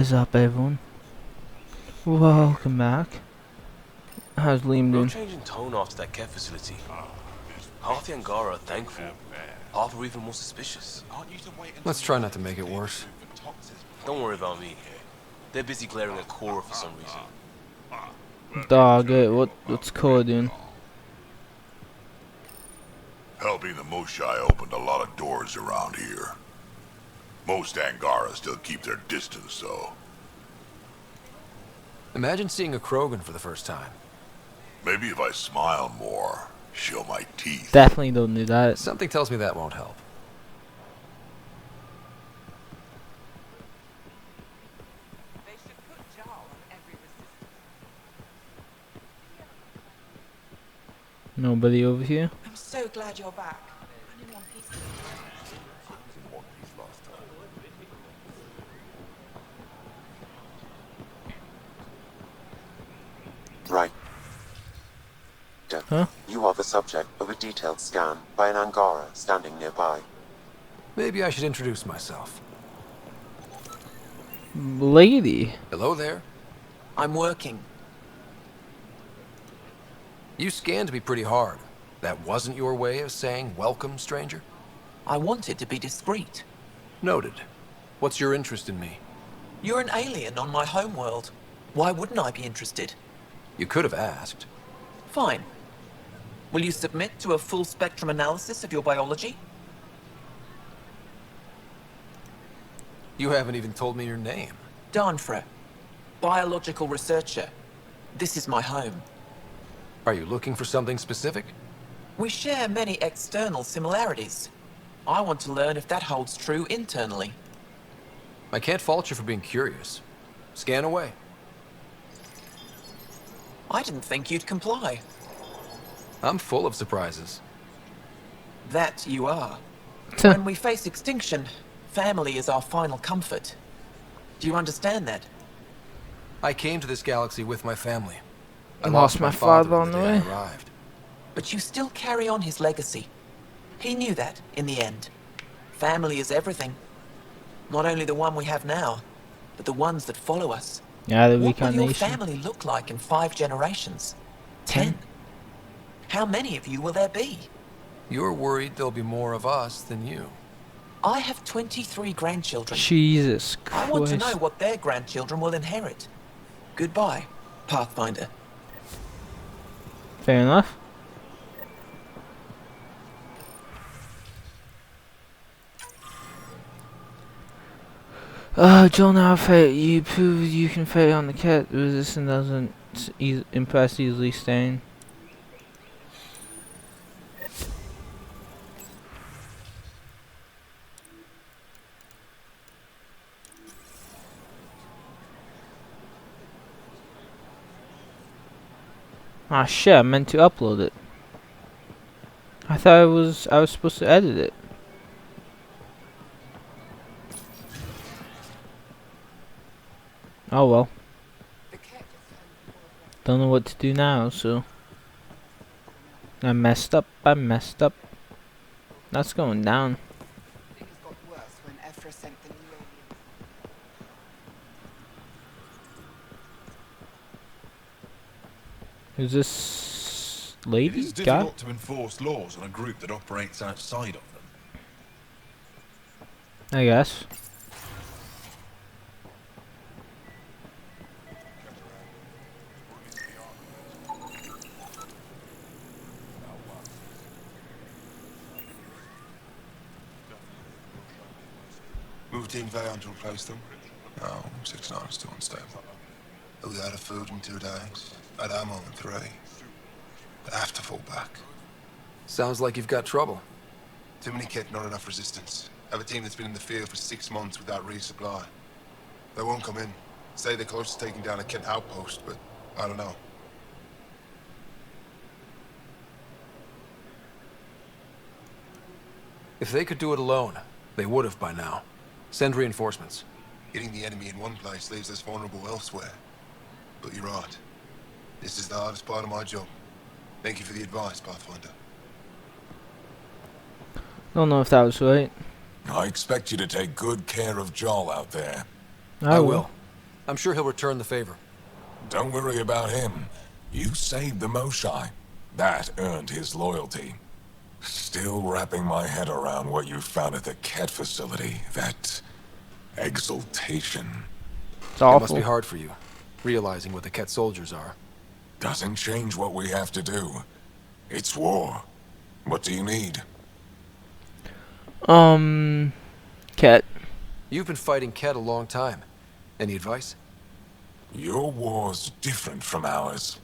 What is up, everyone? Welcome back. How's Liam No doing? change in tone after that care facility. Half the Angara are thankful, half are even more suspicious. Let's try not to make it worse. Don't worry about me. They're busy glaring at Cora for some reason. Dog, what's Cora doing? Helping the Moshai opened a lot of doors around here. Most Angara still keep their distance, though. Imagine seeing a Krogan for the first time. Maybe if I smile more, show my teeth. Definitely don't do that. Something tells me that won't help. Nobody over here? I'm so glad you're back. I'm in one piece. Right. Huh? You are the subject of a detailed scan by an Angara standing nearby. Maybe I should introduce myself. Lady. Hello there. I'm working. You scanned me pretty hard. That wasn't your way of saying welcome, stranger? I wanted to be discreet. Noted. What's your interest in me? You're an alien on my homeworld. Why wouldn't I be interested? You could have asked. Fine. Will you submit to a full spectrum analysis of your biology? You haven't even told me your name. Danfra. Biological researcher. This is my home. Are you looking for something specific? We share many external similarities. I want to learn if that holds true internally. I can't fault you for being curious. Scan away. I didn't think you'd comply. I'm full of surprises. That you are. When we face extinction, family is our final comfort. Do you understand that? I came to this galaxy with my family. I Lost my father on the day way. I arrived. But you still carry on his legacy. He knew that, in the end. Family is everything. Not only the one we have now, but the ones that follow us. Yeah, the What will your reincarnation. family look like in 5 generations? 10? How many of you will there be? You're worried there'll be more of us than you. I have 23 grandchildren. Jesus I want to know Christ. what their grandchildren will inherit. Goodbye, Pathfinder. Fair enough. John Alfred, you prove you can fight on the cat. Resistance doesn't impress easily stain. Ah shit, I meant to upload it. I thought I was supposed to edit it. Oh well. Don't know what to do now, so I messed up. That's going down. Things got worse when Ephra sent the new alien. Who's this It lady? is Guy? difficult to enforce laws on a group that operates outside of them. I guess. Moved in very until close them. No, 6-9 is still unstable. We out of food in 2 days. Had ammo in 3. They have to fall back. Sounds like you've got trouble. Too many kit, not enough resistance. Have a team that's been in the field for 6 months without resupply. They won't come in. Say they're close to taking down a Kent outpost, but I don't know. If they could do it alone, they would have by now. Send reinforcements. Hitting the enemy in one place leaves us vulnerable elsewhere. But you're right. This is the hardest part of my job. Thank you for the advice, Pathfinder. Don't know if that was right. I expect you to take good care of Jarl out there. I will. I'm sure he'll return the favor. Don't worry about him. You saved the Moshai. That earned his loyalty. Still wrapping my head around what you found at the Ket facility. That exaltation. It's It must awful. be hard for you, realizing what the Ket soldiers are. Doesn't change what we have to do. It's war. What do you need? Ket. You've been fighting Ket a long time. Any advice? Your war's different from ours.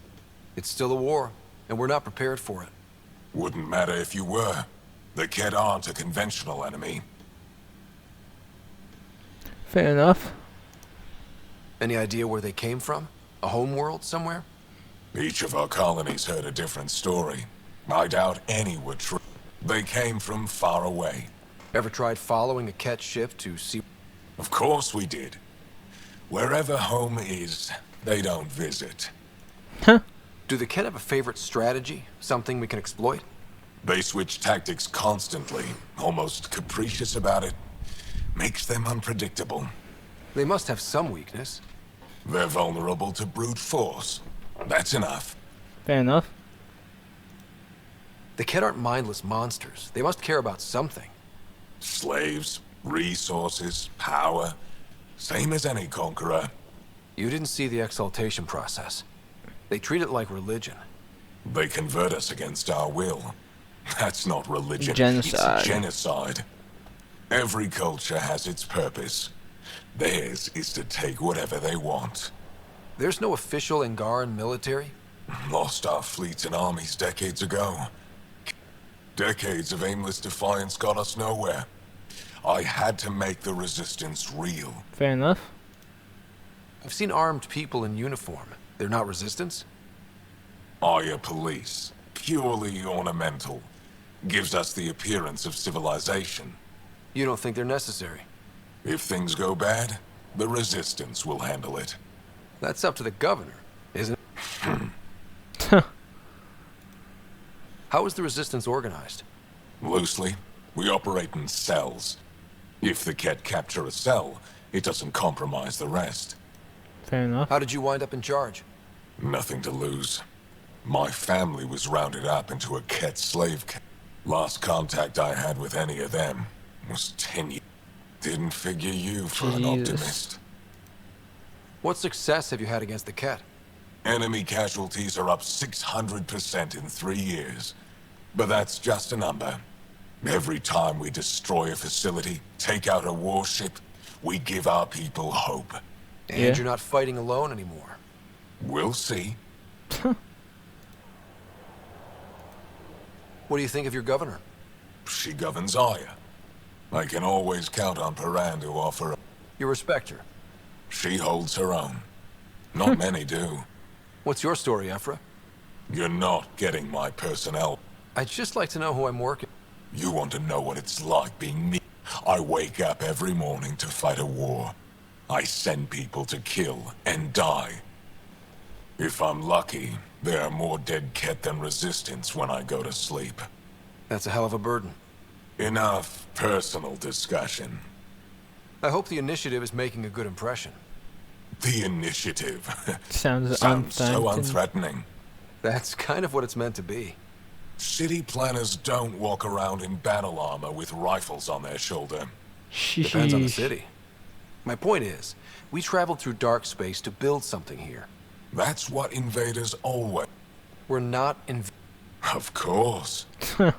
It's still a war, and we're not prepared for it. Wouldn't matter if you were. The Ket aren't a conventional enemy. Fair enough. Any idea where they came from? A homeworld somewhere? Each of our colonies heard a different story. I doubt any were true. They came from far away. Ever tried following a Ket ship to see? Of course we did. Wherever home is, they don't visit. Do the Ket have a favorite strategy? Something we can exploit? They switch tactics constantly, almost capricious about it. Makes them unpredictable. They must have some weakness. They're vulnerable to brute force. That's enough. Fair enough. The Ket aren't mindless monsters. They must care about something. Slaves, resources, power. Same as any conqueror. You didn't see the exaltation process. They treat it like religion. They convert us against our will. That's not religion. Genocide. It's genocide. Every culture has its purpose. Theirs is to take whatever they want. There's no official Angaran military? Lost our fleets and armies decades ago. Decades of aimless defiance got us nowhere. I had to make the resistance real. Fair enough. I've seen armed people in uniform. They're not resistance? Aya police, purely ornamental. Gives us the appearance of civilization. You don't think they're necessary? If things go bad, the resistance will handle it. That's up to the governor, isn't it? How is the resistance organized? Loosely, we operate in cells. If the Ket capture a cell, it doesn't compromise the rest. Fair enough. How did you wind up in charge? Nothing to lose. My family was rounded up into a Ket slave camp. Last contact I had with any of them was 10 years. Didn't figure you for an Jesus. optimist. What success have you had against the Ket? Enemy casualties are up 600% in 3 years. But that's just a number. Every time we destroy a facility, take out a warship, we give our people hope. And Yeah. you're not fighting alone anymore. We'll see. What do you think of your governor? She governs Aya. I can always count on Paran to offer. You respect her. She holds her own. Not many do. What's your story, Ephra? You're not getting my personnel. I'd just like to know who I'm working. You want to know what it's like being me? I wake up every morning to fight a war. I send people to kill and die. If I'm lucky, there are more dead Ket than resistance when I go to sleep. That's a hell of a burden. Enough personal discussion. I hope the initiative is making a good impression. The initiative. Sounds Sounds so unthreatening. unthreatening. That's kind of what it's meant to be. City planners don't walk around in battle armor with rifles on their shoulder. Depends on the Sheesh. city. My point is, we traveled through dark space to build something here. That's what invaders always... We're not Of course. I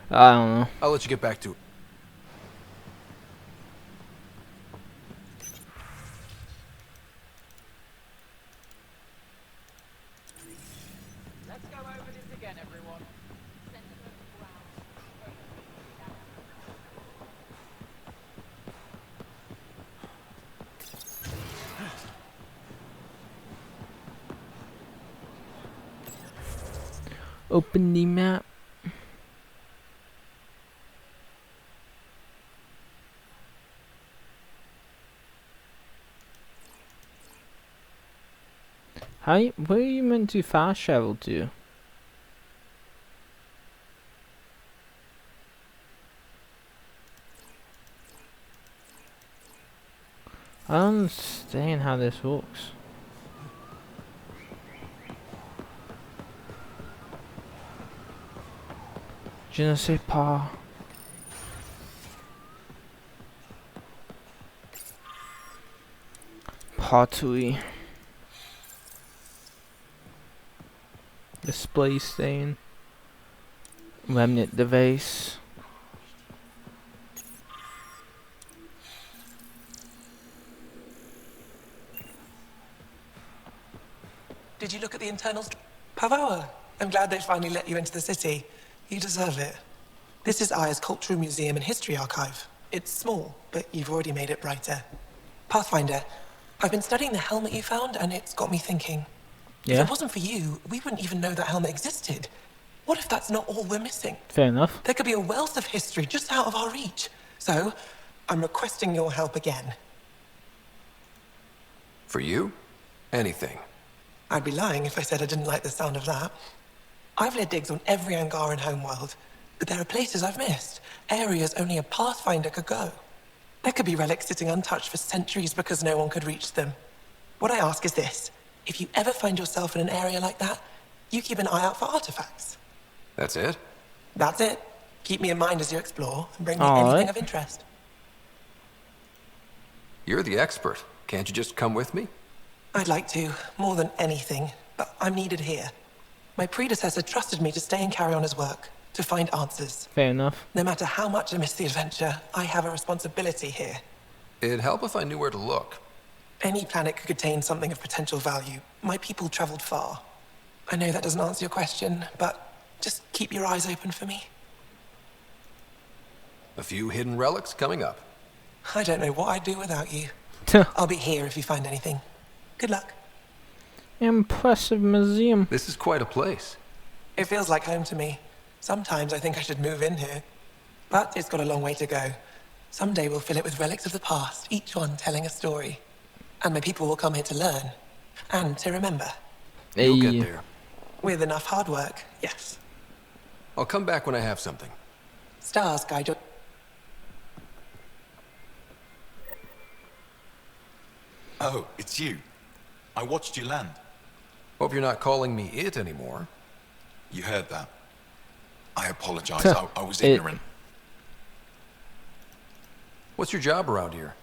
don't know. I'll let you get back to it. Let's go over this again, everyone. Open the map. Where are you meant to fast travel to? I don't understand how this works. Je ne sais pas. Pottery. Display stain. Remnant device. Did you look at the internals? Pavoa, I'm glad they finally let you into the city. You deserve it. This is Aya's Cultural Museum and History Archive. It's small, but you've already made it brighter. Pathfinder, I've been studying the helmet you found, and it's got me thinking. Yeah. If it wasn't for you, we wouldn't even know that helmet existed. What if that's not all we're missing? Fair enough. There could be a wealth of history just out of our reach. So, I'm requesting your help again. For you? Anything. I'd be lying if I said I didn't like the sound of that. I've led digs on every Angaran homeworld, but there are places I've missed, areas only a Pathfinder could go. There could be relics sitting untouched for centuries because no one could reach them. What I ask is this: if you ever find yourself in an area like that, you keep an eye out for artifacts. That's it? That's it. Keep me in mind as you explore, and bring me All anything right. of interest. You're the expert. Can't you just come with me? I'd like to, more than anything, but I'm needed here. My predecessor trusted me to stay and carry on his work, to find answers. Fair enough. No matter how much I miss the adventure, I have a responsibility here. It'd help if I knew where to look. Any planet could contain something of potential value. My people traveled far. I know that doesn't answer your question, but just keep your eyes open for me. A few hidden relics coming up. I don't know what I'd do without you. I'll be here if you find anything. Good luck. Impressive museum. This is quite a place. It feels like home to me. Sometimes I think I should move in here. But it's got a long way to go. Someday we'll fill it with relics of the past, each one telling a story. And my people will come here to learn. And to remember. You'll Hey. get there. With enough hard work, yes. I'll come back when I have something. Stars guide your... Oh, it's you. I watched you land. Hope you're not calling me it anymore. You heard that. I apologize. I was It- ignorant. What's your job around here?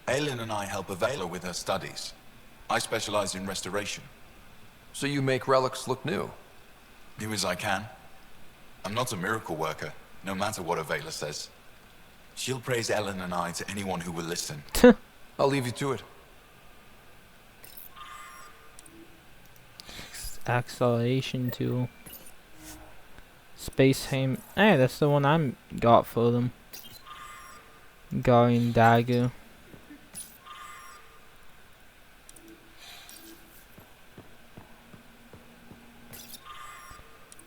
Aelin and I help Avela with her studies. I specialize in restoration. So you make relics look new. New as I can. I'm not a miracle worker, no matter what Avela says. She'll praise Ellen and I to anyone who will listen. I'll leave you to it. Acceleration tool. Space Ham. Hey, that's the one I'm got for them. Guardian Dagger.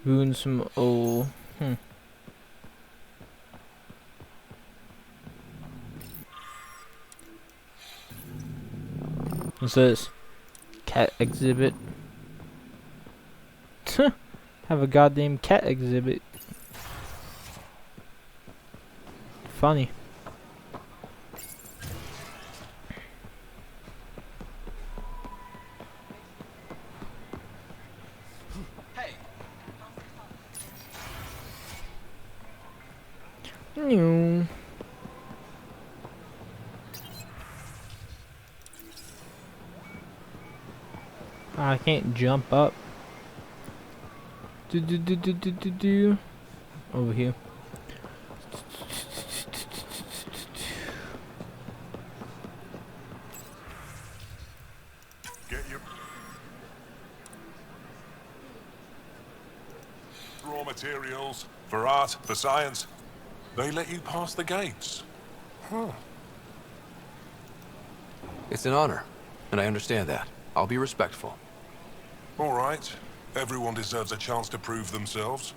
Ruin some. Oh. What's this? Cat exhibit. Have a goddamn cat exhibit. Funny. Hey. I can't jump up. Do. Over here. Get your raw materials for art, for science. They let you pass the gates. It's an honor, and I understand that. I'll be respectful. All right. Everyone deserves a chance to prove themselves.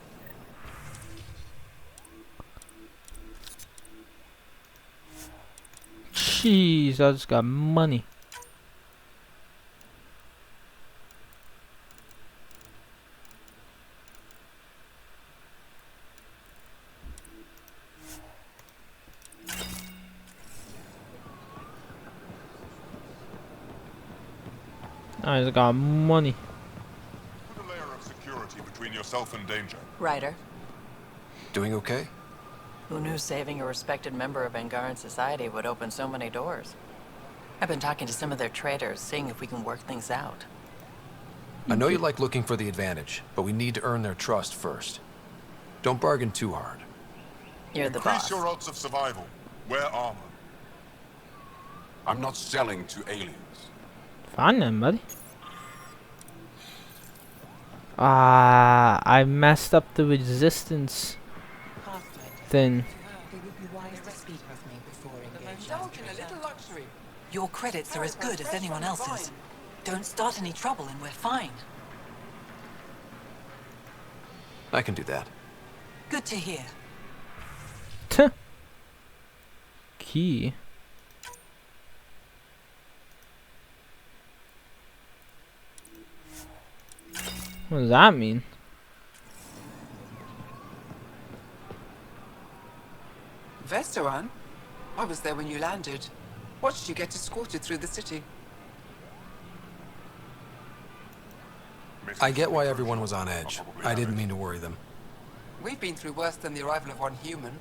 Jeez, I just got money. I just got money. Put a layer of security between yourself and danger. Ryder, Doing okay? who knew saving a respected member of Angaran society would open so many doors? I've been talking to some of their traders, seeing if we can work things out. I know you like looking for the advantage, but we need to earn their trust first. Don't bargain too hard. You're the Increase boss. your odds of survival. Wear armor. I'm not selling to aliens. Fine then, buddy. Ah, I messed up the resistance thing. It would be wise to speak with me before engaging. Indulge in a little luxury. Your credits are as good as anyone else's. Don't start any trouble and we're fine. I can do that. Good to hear. Tuh. Key. What does that mean? Vesteran? I was there when you landed. Watched you get escorted through the city. I get why everyone was on edge. I didn't mean to worry them. We've been through worse than the arrival of one human.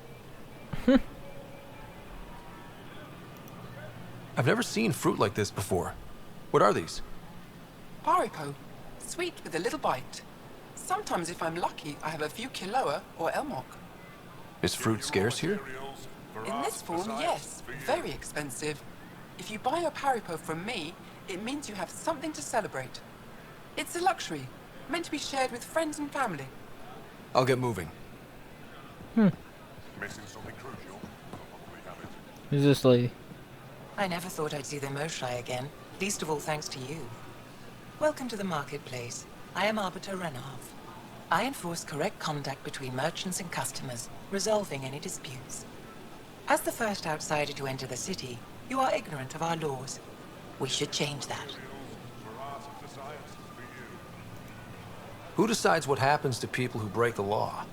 I've never seen fruit like this before. What are these? Paripo. Sweet with a little bite. Sometimes if I'm lucky, I have a few Kiloa or Elmok. Is fruit scarce here? In this form, yes. Very expensive. If you buy a Paripo from me, it means you have something to celebrate. It's a luxury, meant to be shared with friends and family. I'll get moving. Missing something crucial. I'll probably have it. Who's this lady? I never thought I'd see the Moshae again, least of all thanks to you. Welcome to the marketplace. I am Arbiter Renov. I enforce correct conduct between merchants and customers, resolving any disputes. As the first outsider to enter the city, you are ignorant of our laws. We should change that. Who decides what happens to people who break the law?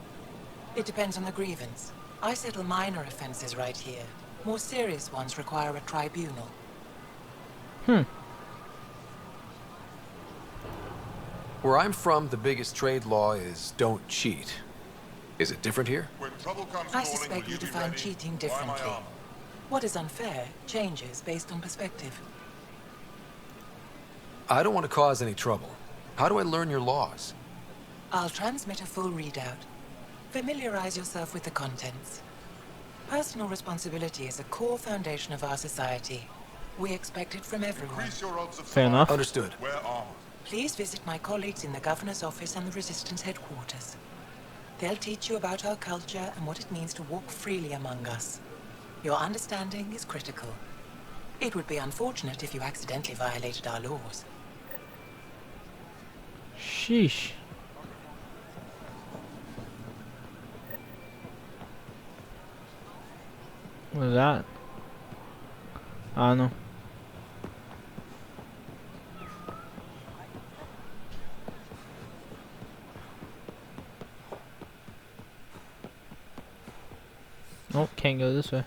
It depends on the grievance. I settle minor offenses right here. More serious ones require a tribunal. Where I'm from, the biggest trade law is don't cheat. Is it different here? When trouble comes I calling, suspect will you be define ready? cheating Buy my differently. armor. What is unfair changes based on perspective. I don't want to cause any trouble. How do I learn your laws? I'll transmit a full readout. Familiarize yourself with the contents. Personal responsibility is a core foundation of our society. We expect it from everyone. Increase your odds of Fair survival. enough. Understood. Wear armor. Please visit my colleagues in the Governor's office and the Resistance headquarters. They'll teach you about our culture and what it means to walk freely among us. Your understanding is critical. It would be unfortunate if you accidentally violated our laws. Sheesh. What is that? I don't know. Oh, can't go this way.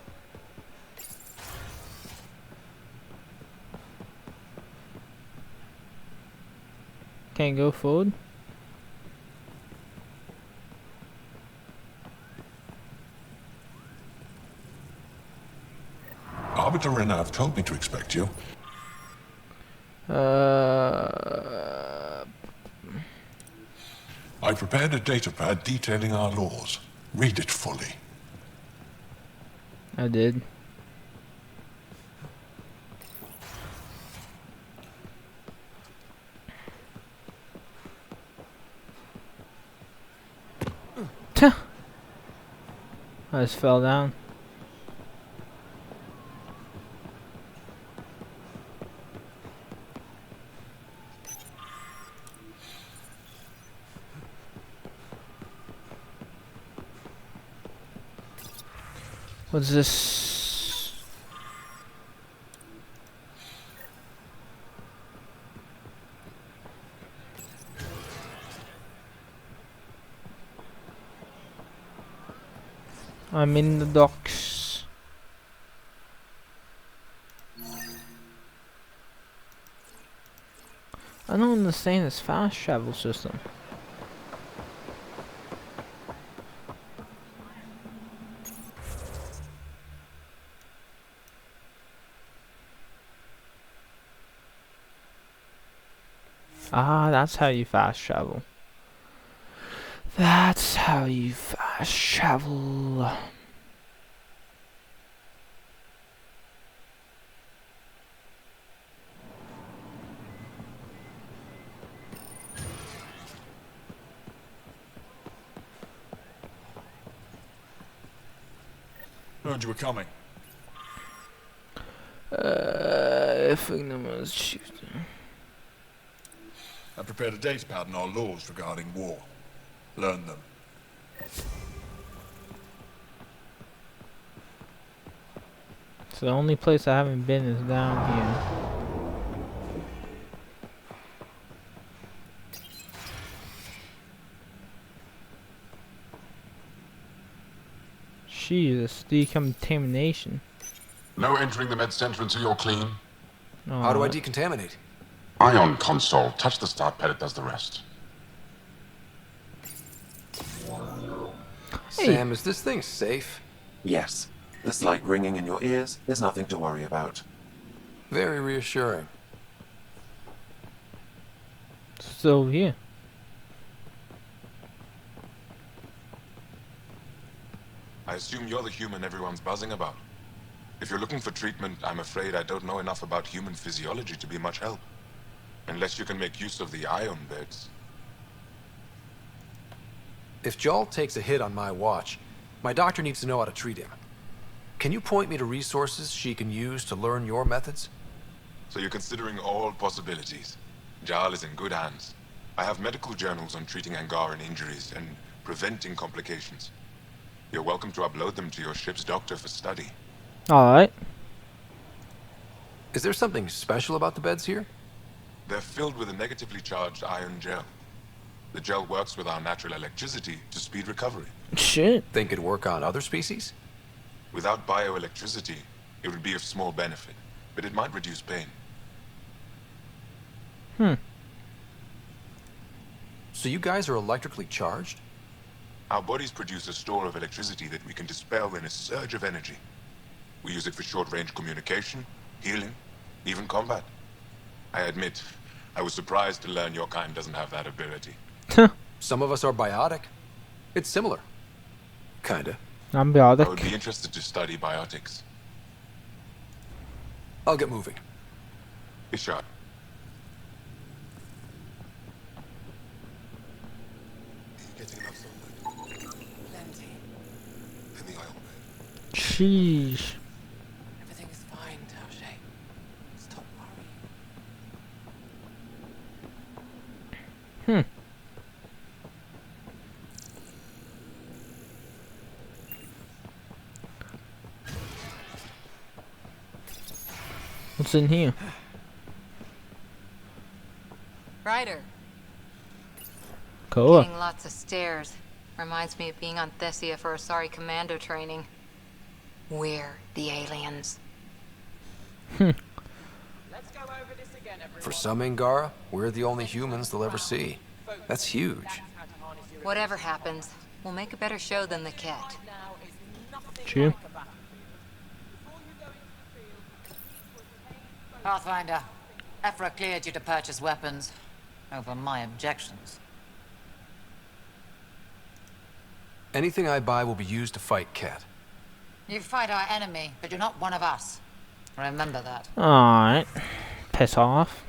Can't go forward. Arbiter Renov told me to expect you. I prepared a datapad detailing our laws. Read it fully. I did. Tuh. I just fell down. What's this? I'm in the docks. I don't understand this fast travel system. Ah, that's how you fast travel. That's how you fast travel. Heard you were coming. I think that was Tuesday. I prepared a data pad on our laws regarding war. Learn them. So the only place I haven't been is down here. Jesus, decontamination. No entering the med center until you're clean. How do I decontaminate? Ion console. Touch the start pad, it does the rest. Sam, is this thing safe? Yes. The slight ringing in your ears is nothing to worry about. Very reassuring. So here. I assume you're the human everyone's buzzing about. If you're looking for treatment, I'm afraid I don't know enough about human physiology to be much help. Unless you can make use of the ion beds. If Jarl takes a hit on my watch, my doctor needs to know how to treat him. Can you point me to resources she can use to learn your methods? So you're considering all possibilities. Jarl is in good hands. I have medical journals on treating Angaran injuries and preventing complications. You're welcome to upload them to your ship's doctor for study. Alright. Is there something special about the beds here? They're filled with a negatively charged ion gel. The gel works with our natural electricity to speed recovery. Shit. Think it'd work on other species? Without bioelectricity, it would be of small benefit, but it might reduce pain. So you guys are electrically charged? Our bodies produce a store of electricity that we can dispel in a surge of energy. We use it for short-range communication, healing, even combat. I admit, I was surprised to learn your kind doesn't have that ability. Some of us are biotic. It's similar. Kinda. I'm I would biotic. be interested to study biotics. I'll get moving. Be sharp. Getting enough sunlight. Plenty. In the ion bed. Sheesh. Everything is fine, Taoshe. Stop worrying. What's in here? Ryder. Cool. Getting lots of stairs. Reminds me of being on Thessia for Asari commando training. We're the aliens. For some Angara, we're the only humans they'll ever see. That's huge. Whatever happens, we'll make a better show than the Ket. True. Pathfinder, Ephra cleared you to purchase weapons. Over my objections. Anything I buy will be used to fight Ket. You fight our enemy, but you're not one of us. Remember that. Alright. Piss off.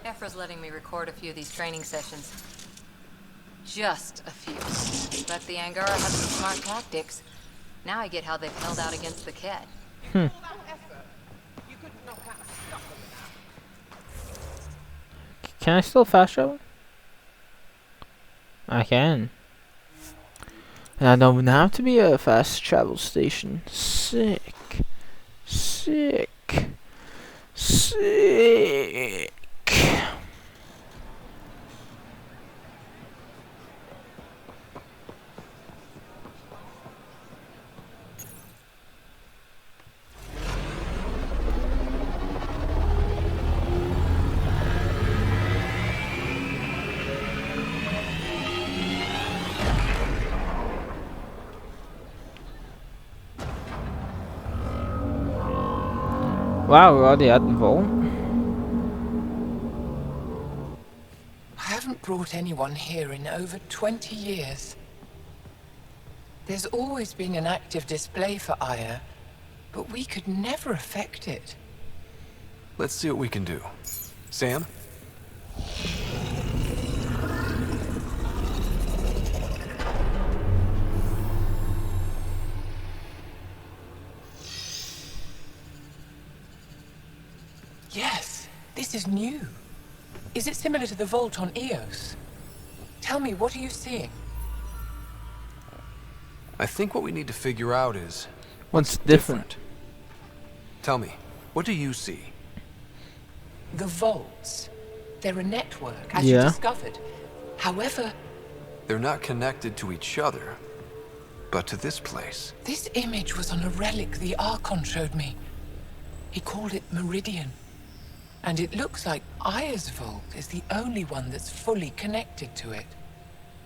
Ephra's letting me record a few of these training sessions. Just a few. But the Angara have some smart tactics. Now I get how they've held out against the Ket. Can I still fast travel? I can. And I don't have to be a fast travel station. Sick. Sick. Sick. Wow, we're already at the vault. I haven't brought anyone here in over 20 years. There's always been an active display for Aya, but we could never affect it. Let's see what we can do. Sam? Yes, this is new. Is it similar to the vault on Eos? Tell me, what are you seeing? I think what we need to figure out is... What's different? Tell me, what do you see? The vaults. They're a network, as you discovered. However... They're not connected to each other, but to this place. This image was on a relic the Archon showed me. He called it Meridian. And it looks like Aya's vault is the only one that's fully connected to it.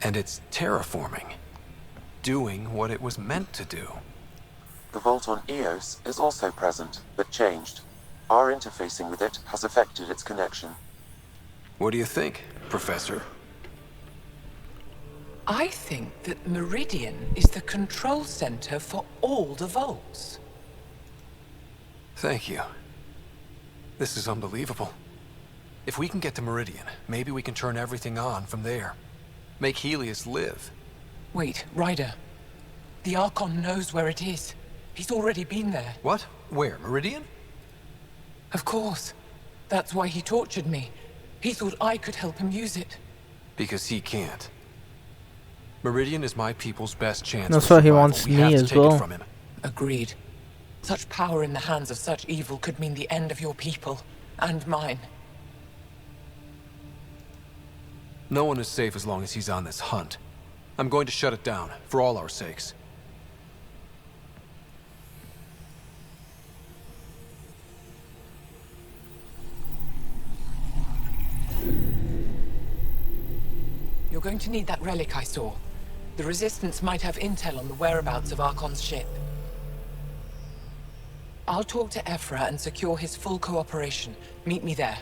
And it's terraforming. Doing what it was meant to do. The vault on Eos is also present, but changed. Our interfacing with it has affected its connection. What do you think, Professor? I think that Meridian is the control center for all the vaults. Thank you. This is unbelievable. If we can get to Meridian, maybe we can turn everything on from there. Make Helios live. Wait, Ryder. The Archon knows where it is. He's already been there. What? Where? Meridian? Of course. That's why he tortured me. He thought I could help him use it. Because he can't. Meridian is my people's best chance. That's why he wants we have me to as take well. it from him. Agreed. Such power in the hands of such evil could mean the end of your people, and mine. No one is safe as long as he's on this hunt. I'm going to shut it down, for all our sakes. You're going to need that relic I saw. The Resistance might have intel on the whereabouts of Archon's ship. I'll talk to Ephra and secure his full cooperation. Meet me there.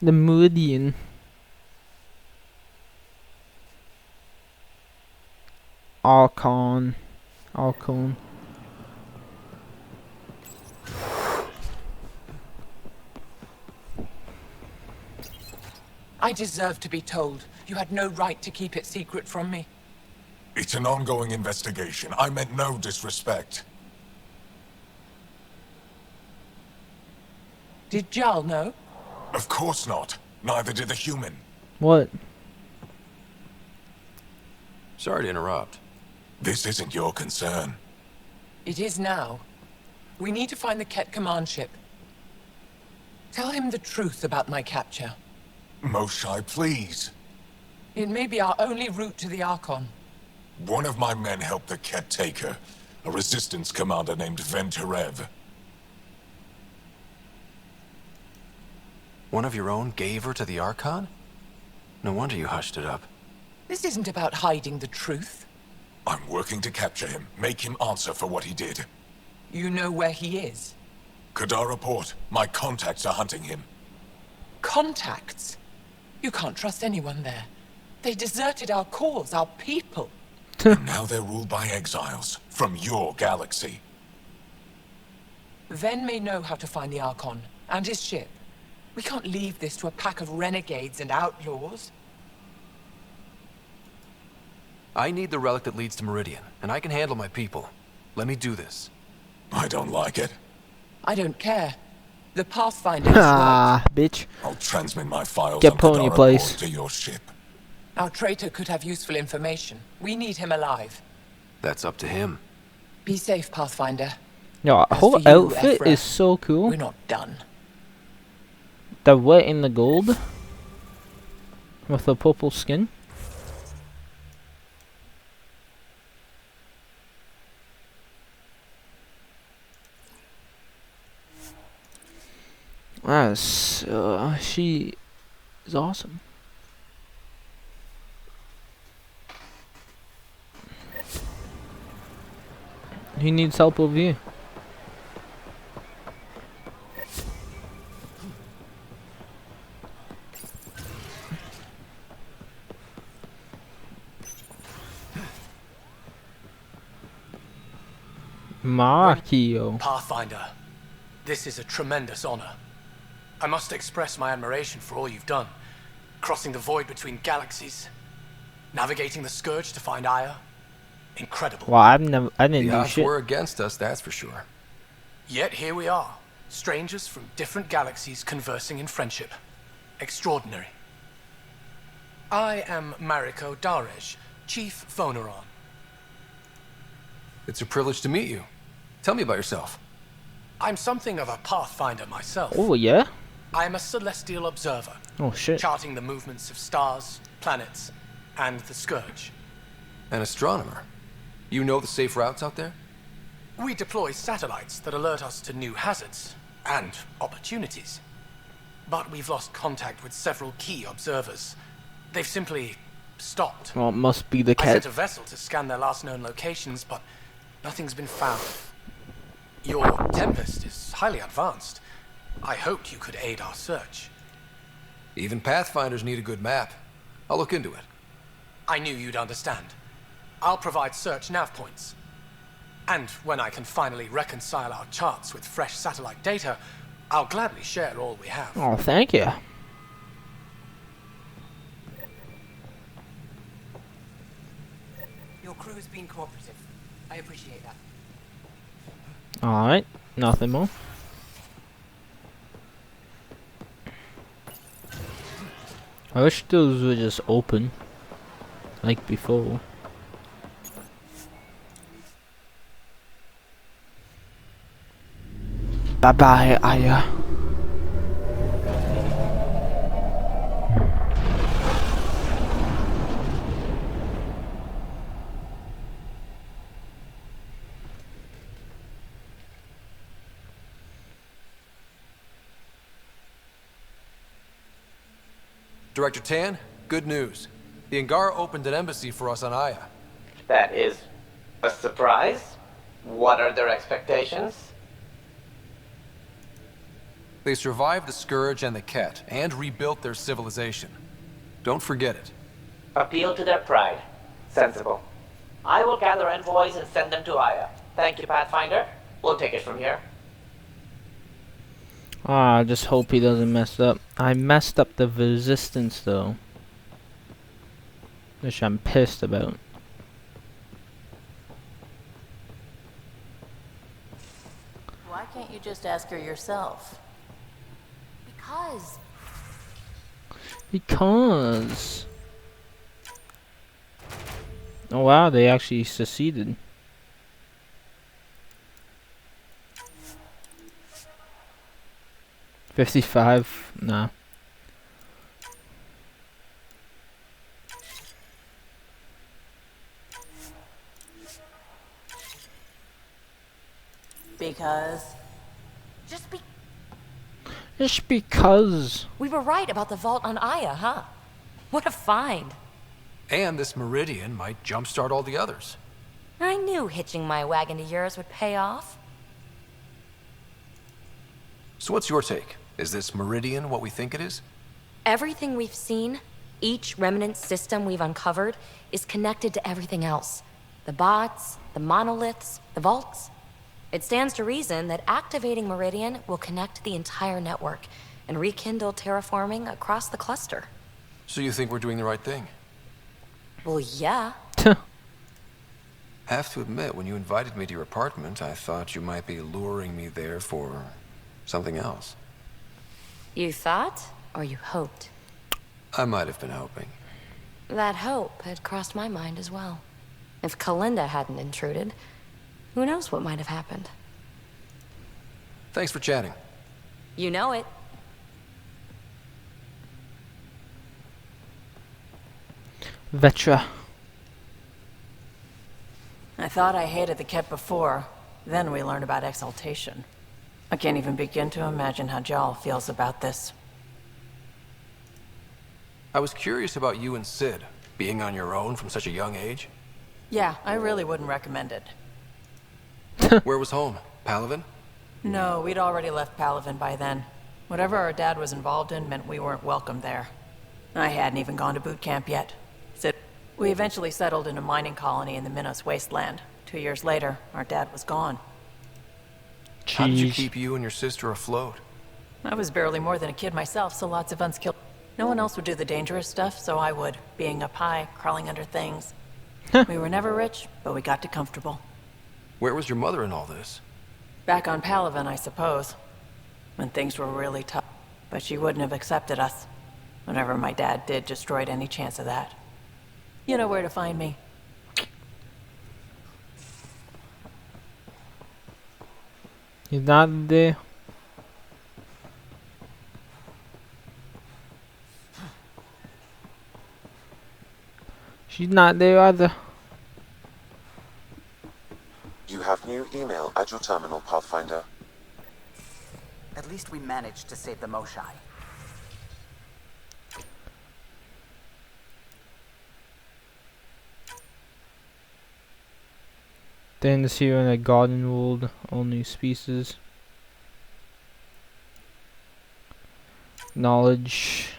The Meridian. Archon. I deserve to be told. You had no right to keep it secret from me. It's an ongoing investigation. I meant no disrespect. Did Jal know? Of course not. Neither did the human. What? Sorry to interrupt. This isn't your concern. It is now. We need to find the Ket command ship. Tell him the truth about my capture. Moshae, please. It may be our only route to the Archon. One of my men helped the Ket take her. A resistance commander named Venturev. One of your own gave her to the Archon? No wonder you hushed it up. This isn't about hiding the truth. I'm working to capture him. Make him answer for what he did. You know where he is? Kadara Port. My contacts are hunting him. Contacts? You can't trust anyone there. They deserted our cause, our people. And now they're ruled by exiles from your galaxy. Ven may know how to find the Archon and his ship. We can't leave this to a pack of renegades and outlaws. I need the relic that leads to Meridian, and I can handle my people. Let me do this. I don't like it. I don't care. The Pathfinder is right. Ah, bitch. I'll transmit my files Get on pony Kadara place. Port to your ship. Our traitor could have useful information. We need him alive. That's up to him. Be safe, Pathfinder. Yo, As whole for you, outfit Ephra, is so cool. We're not done. The white and the gold with the purple skin. That's she is awesome. He needs help over here. Markio. Pathfinder, this is a tremendous honor. I must express my admiration for all you've done. Crossing the void between galaxies, navigating the Scourge to find Aya. Incredible. Well, I didn't The do odds shit. were against us, that's for sure. Yet here we are, strangers from different galaxies conversing in friendship. Extraordinary. I am Mariko Darej, Chief Voneron. It's a privilege to meet you. Tell me about yourself. I'm something of a pathfinder myself. Oh yeah. I am a celestial observer, Oh shit. charting the movements of stars, planets, and the Scourge. An astronomer. You know the safe routes out there? We deploy satellites that alert us to new hazards and opportunities. But we've lost contact with several key observers. They've simply stopped. Well, it must be the I sent cat. a vessel to scan their last known locations, but nothing's been found. Your Tempest is highly advanced. I hoped you could aid our search. Even Pathfinders need a good map. I'll look into it. I knew you'd understand. I'll provide search nav points. And when I can finally reconcile our charts with fresh satellite data, I'll gladly share all we have. Oh, thank you. Your crew's been cooperative. I appreciate that. Alright, nothing more. I wish those were just open, like before. Bye bye, Aya. Director Tan, good news. The Angara opened an embassy for us on Aya. That is a surprise. What are their expectations? They survived the Scourge and the Ket, and rebuilt their civilization. Don't forget it. Appeal to their pride. Sensible. I will gather envoys and send them to Aya. Thank you, Pathfinder. We'll take it from here. Ah, I just hope he doesn't mess up. I messed up the resistance though, which I'm pissed about. Why can't you just ask her yourself? Because. Oh wow, they actually succeeded. $55? No. Because Just because. We were right about the vault on Aya, huh? What a find. And this Meridian might jumpstart all the others. I knew hitching my wagon to yours would pay off. So what's your take? Is this Meridian what we think it is? Everything we've seen, each remnant system we've uncovered, is connected to everything else. The bots, the monoliths, the vaults. It stands to reason that activating Meridian will connect the entire network and rekindle terraforming across the cluster. So you think we're doing the right thing? Well, yeah. Have to admit, when you invited me to your apartment, I thought you might be luring me there for something else. You thought, or you hoped? I might have been hoping. That hope had crossed my mind as well. If Kalinda hadn't intruded, who knows what might have happened? Thanks for chatting. You know it. Vetra. I thought I hated the Ket before. Then we learned about exaltation. I can't even begin to imagine how Jal feels about this. I was curious about you and Sid, being on your own from such a young age. Yeah, I really wouldn't recommend it. Where was home? Palaven? No, we'd already left Palaven by then. Whatever our dad was involved in meant we weren't welcome there. I hadn't even gone to boot camp yet. We eventually settled in a mining colony in the Minos wasteland. 2 years later, our dad was gone. Jeez. How did you keep you and your sister afloat? I was barely more than a kid myself, so lots of unskilled. No one else would do the dangerous stuff, so I would, being up high, crawling under things. We were never rich, but we got too comfortable. Where was your mother in all this? Back on Palaven, I suppose. When things were really tough. But she wouldn't have accepted us. Whatever my dad did destroyed any chance of that. You know where to find me. He's not there. She's not there either. You have new email at your terminal, Pathfinder. At least we managed to save the Moshai. Then this here in a garden world, all new species. Knowledge.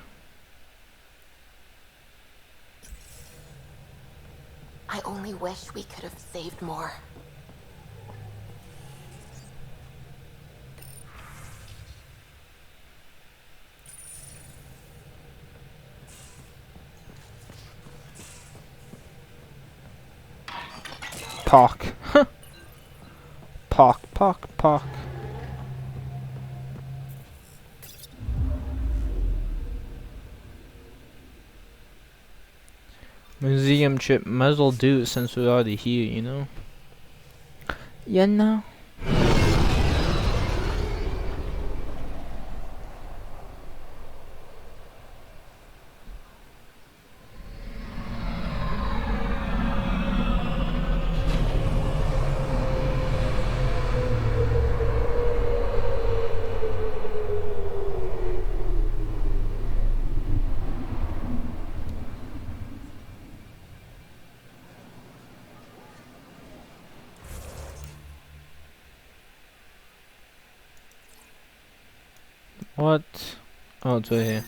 I only wish we could have saved more. Park. Park. Museum trip. Might as well do it since we're already here, you know? Yeah, no. What? Oh, it's right here.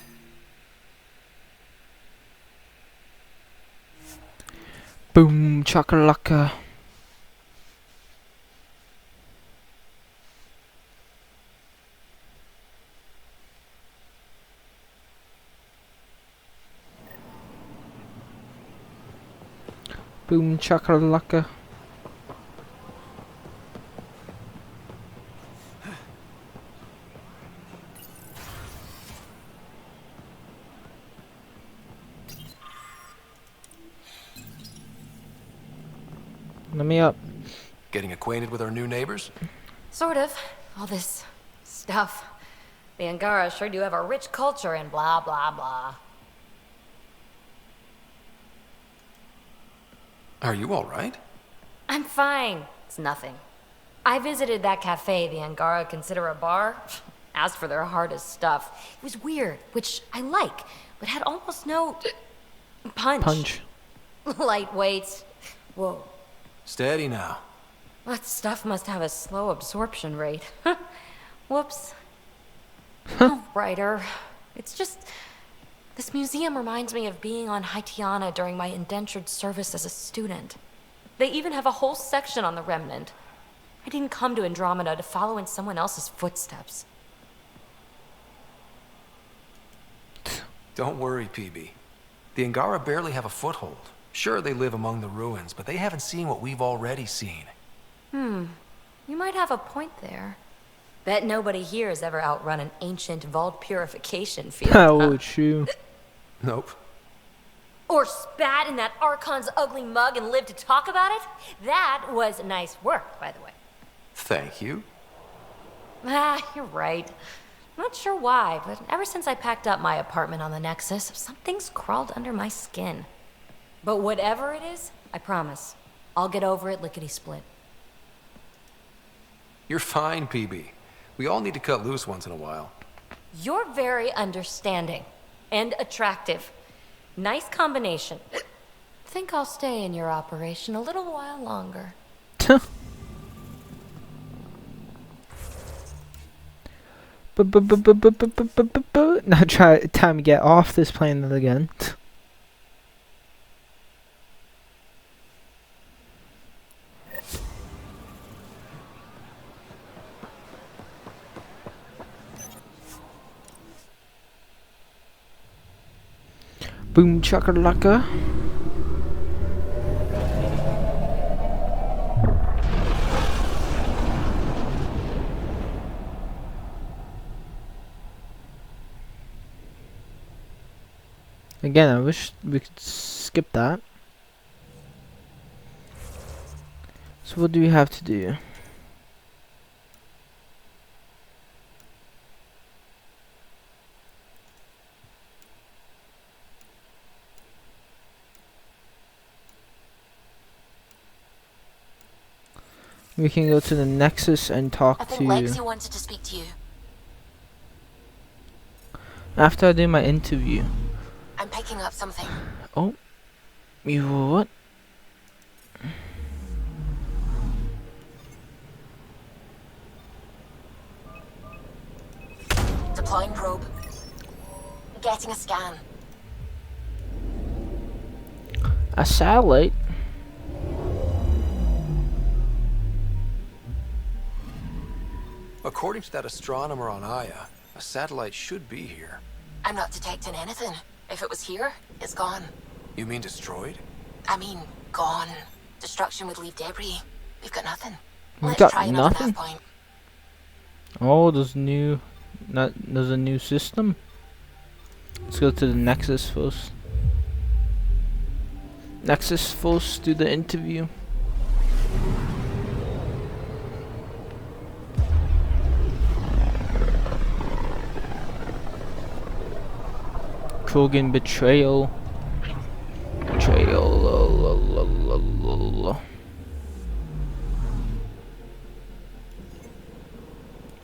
Boom, chakalaka. Boom, chakalaka. Let me up. Getting acquainted with our new neighbors? Sort of. All this stuff. The Angara sure do have a rich culture and blah, blah, blah. Are you all right? I'm fine. It's nothing. I visited that cafe the Angara consider a bar. Asked for their hardest stuff. It was weird, which I like, but had almost no punch. Lightweight. Whoa. Steady now. That stuff must have a slow absorption rate. Whoops. Oh, Ryder. It's just... This museum reminds me of being on Haitiana during my indentured service as a student. They even have a whole section on the Remnant. I didn't come to Andromeda to follow in someone else's footsteps. Don't worry, PB. The Angara barely have a foothold. Sure, they live among the ruins, but they haven't seen what we've already seen. You might have a point there. Bet nobody here has ever outrun an ancient vault purification field. Oh, true. Nope. Or spat in that Archon's ugly mug and lived to talk about it? That was nice work, by the way. Thank you. You're right. Not sure why, but ever since I packed up my apartment on the Nexus, something's crawled under my skin. But whatever it is, I promise, I'll get over it lickety-split. You're fine, PB. We all need to cut loose once in a while. You're very understanding and attractive. Nice combination. Think I'll stay in your operation a little while longer. Now time to get off this planet again. Boom chakalaka. Again, I wish we could skip that. So what do we have to do? We can go to the Nexus and talk I think to... Lexi wanted to speak to you. After I do my interview. I'm picking up something. Oh. You what? Deploying probe. Getting a scan. A satellite? According to that astronomer on Aya, a satellite should be here. I'm not detecting anything. If it was here, it's gone. You mean destroyed? I mean, gone. Destruction would leave debris. We've got nothing. We've Let's got try another nothing? nav point. Oh, there's a new system. Let's go to the Nexus first. Nexus first, do the interview. Krogan betrayal. Betrayal.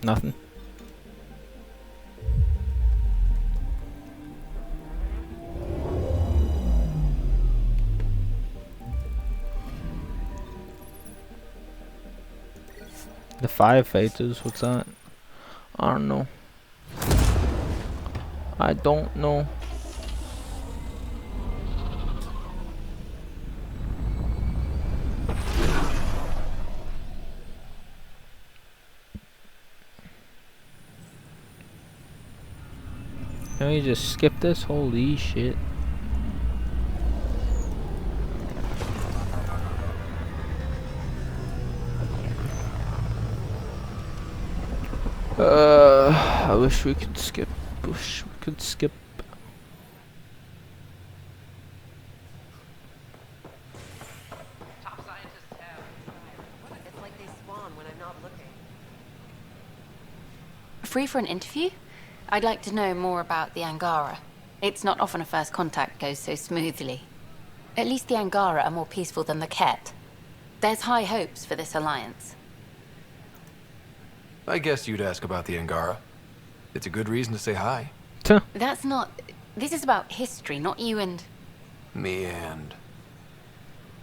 Nothing. The firefighters, what's that? I don't know. I don't know. Can we just skip this? Holy shit. I wish we could skip. Wish we could skip. It's like they spawn when I'm not looking. Free for an interview? I'd like to know more about the Angara. It's not often a first contact goes so smoothly. At least the Angara are more peaceful than the Ket. There's high hopes for this alliance. I guess you'd ask about the Angara. It's a good reason to say hi. That's not... This is about history, not you and... Me and...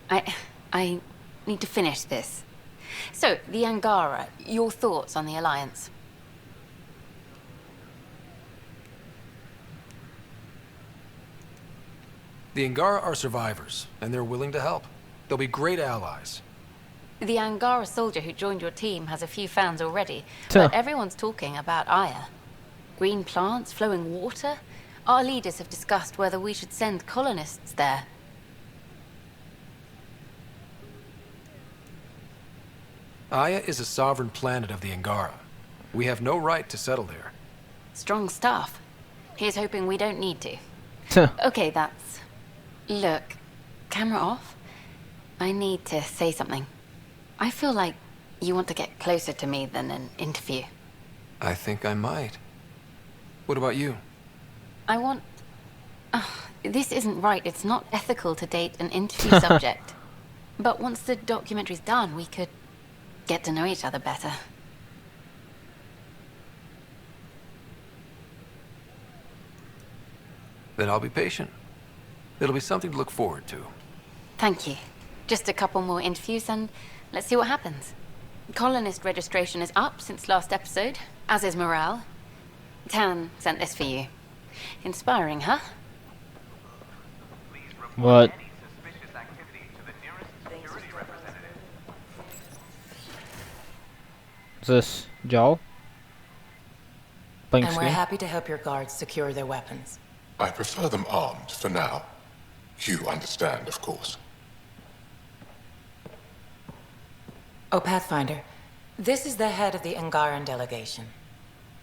I need to finish this. So, the Angara, your thoughts on the alliance? The Angara are survivors, and they're willing to help. They'll be great allies. The Angara soldier who joined your team has a few fans already, Tuh. but everyone's talking about Aya. Green plants, flowing water. Our leaders have discussed whether we should send colonists there. Aya is a sovereign planet of the Angara. We have no right to settle there. Strong stuff. Here's hoping we don't need to. Tuh. Okay, that's... Look, camera off. I need to say something. I feel like you want to get closer to me than an interview. I think I might. What about you? I want... this isn't right. It's not ethical to date an interview subject. But once the documentary's done, we could get to know each other better. Then I'll be patient. It'll be something to look forward to. Thank you. Just a couple more interviews and let's see what happens. Colonist registration is up since last episode, as is morale. Tan sent this for you. Inspiring, huh? What? Is this Joel? Blank And we're screen. happy to help your guards secure their weapons. I prefer them armed for now. You understand, of course. Oh, Pathfinder, this is the head of the Angaran delegation.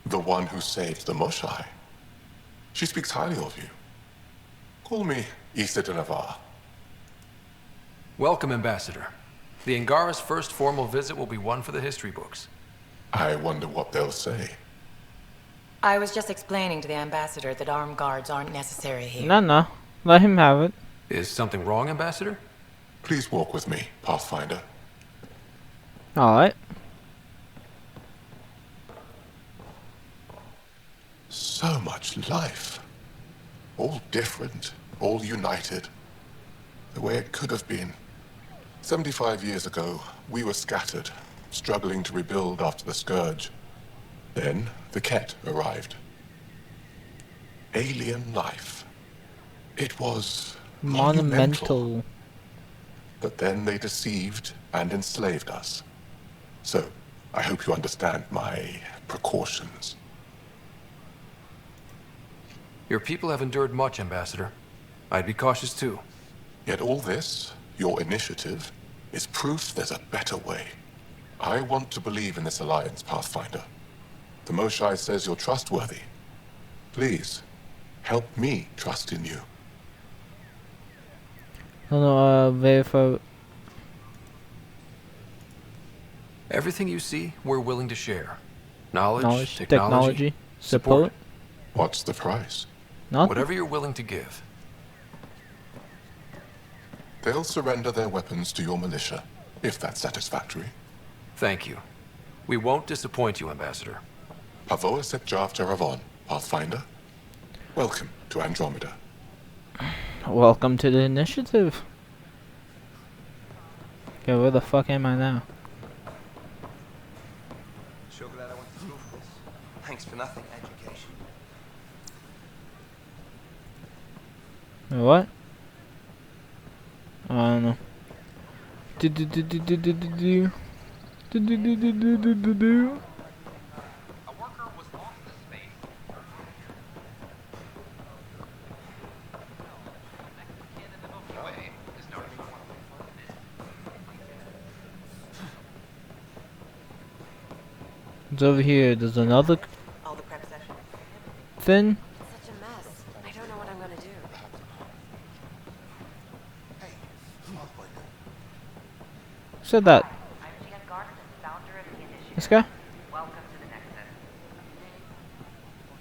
The one who saved the Moshai. She speaks highly of you. Call me Issa de Navarre. Welcome, Ambassador. The Angara's first formal visit will be one for the history books. I wonder what they'll say. I was just explaining to the Ambassador that armed guards aren't necessary here. No. Let him have it. Is something wrong, Ambassador? Please walk with me, Pathfinder. Alright. So much life. All different, all united. The way it could have been. 75 years ago, we were scattered, struggling to rebuild after the Scourge. Then, the Ket arrived. Alien life. It was monumental. But then they deceived and enslaved us. So, I hope you understand my precautions. Your people have endured much, Ambassador. I'd be cautious too. Yet all this, your initiative, is proof there's a better way. I want to believe in this alliance, Pathfinder. The Moshai says you're trustworthy. Please, help me trust in you. Verify. Everything you see, we're willing to share. Knowledge, Knowledge, technology, support. What's the price? Nothing. Whatever you're willing to give. They'll surrender their weapons to your militia, if that's satisfactory. Thank you. We won't disappoint you, Ambassador. Pavoa Sep Jav Jaravon, Pathfinder. Welcome to Andromeda. Welcome to the initiative. Okay, where the fuck am I now? Sure glad I went to school for this. Thanks for nothing, education. What? I don't know. Do. It's over here. There's another thing. Such a mess. I don't know what I'm gonna do. Who said that? This guy?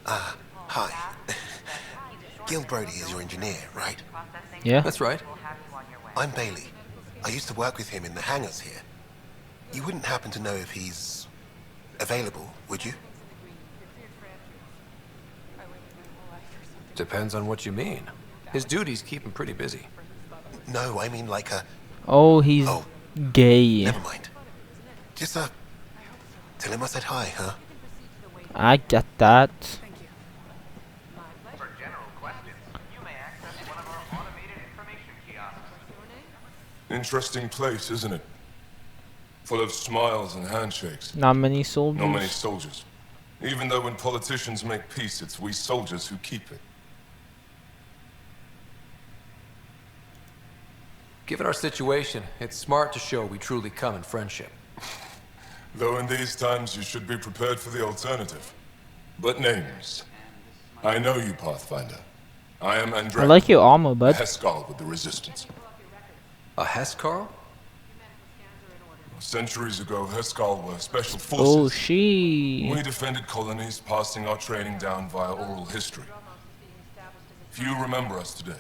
Hi. Gil Brody is your engineer, right? Yeah. That's right. I'm Bailey. I used to work with him in the hangars here. You wouldn't happen to know if he's available, would you? Depends on what you mean. His duties keep him pretty busy. No, I mean like a... Oh, he's gay. Never mind. Just, tell him I said hi, huh? I get that. Interesting place, isn't it? Full of smiles and handshakes. Not many soldiers. Not many soldiers. Even though when politicians make peace, it's we soldiers who keep it. Given our situation, it's smart to show we truly come in friendship. Though in these times you should be prepared for the alternative. But names. I know you, Pathfinder. I am Andrei. I like your armor, bud. Heskal with the Resistance. A Heskal? Centuries ago, Heskal were special Oh, forces. she. We defended colonies, passing our training down via oral history. Few remember us today.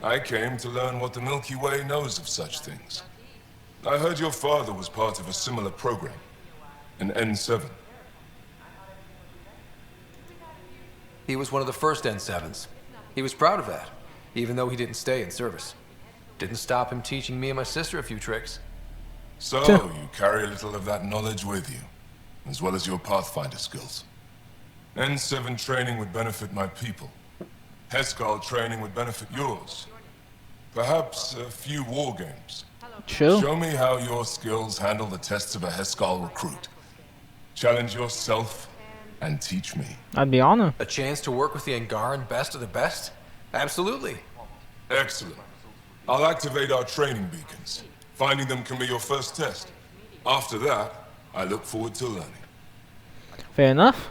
I came to learn what the Milky Way knows of such things. I heard your father was part of a similar program, an N7. He was one of the first N7s. He was proud of that, even though he didn't stay in service. Didn't stop him teaching me and my sister a few tricks. So, you carry a little of that knowledge with you, as well as your Pathfinder skills. N7 training would benefit my people. Heskal training would benefit yours. Perhaps a few war games. Sure. Show me how your skills handle the tests of a Heskal recruit. Challenge yourself and teach me. I'd be honored. A chance to work with the Angaran best of the best? Absolutely. Excellent. I'll activate our training beacons. Finding them can be your first test. After that, I look forward to learning. Fair enough.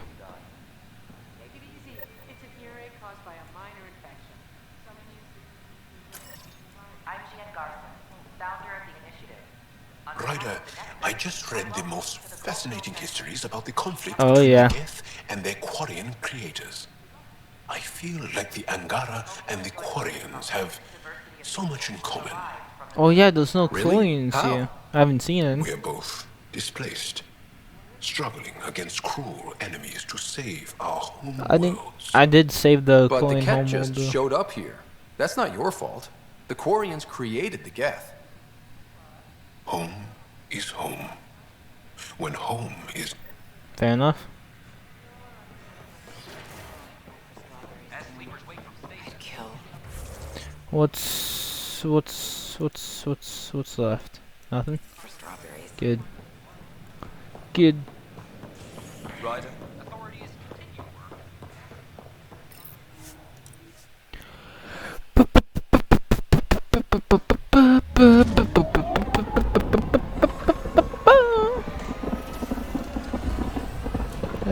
Ryder, I just read the most fascinating histories about the conflict Oh, between yeah. the Geth and their Quarian creators. I feel like the Angara and the Quarians have so much in common. Oh yeah, there's no Really? Quarians How? here. I haven't seen it. We're both displaced, struggling against cruel enemies to save our home I think world. I did save the But the Quarian Ket homeworld. just though. showed up here. That's not your fault. The Quarians created the Geth. Home is home. When home is... Fair enough. What's left? Nothing. Good. Good. Ryder,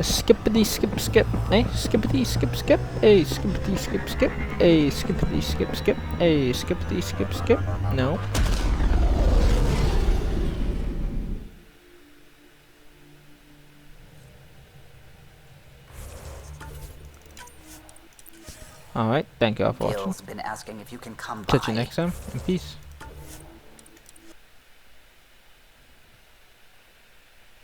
Skippity skip skip, hey, skippity skip skip, hey, skippity skip skip, hey, skippity skip skip, hey, skippity skip skip. No. Alright, thank you all for watching. Bill's been asking if you can come Catch you by. next time, and peace.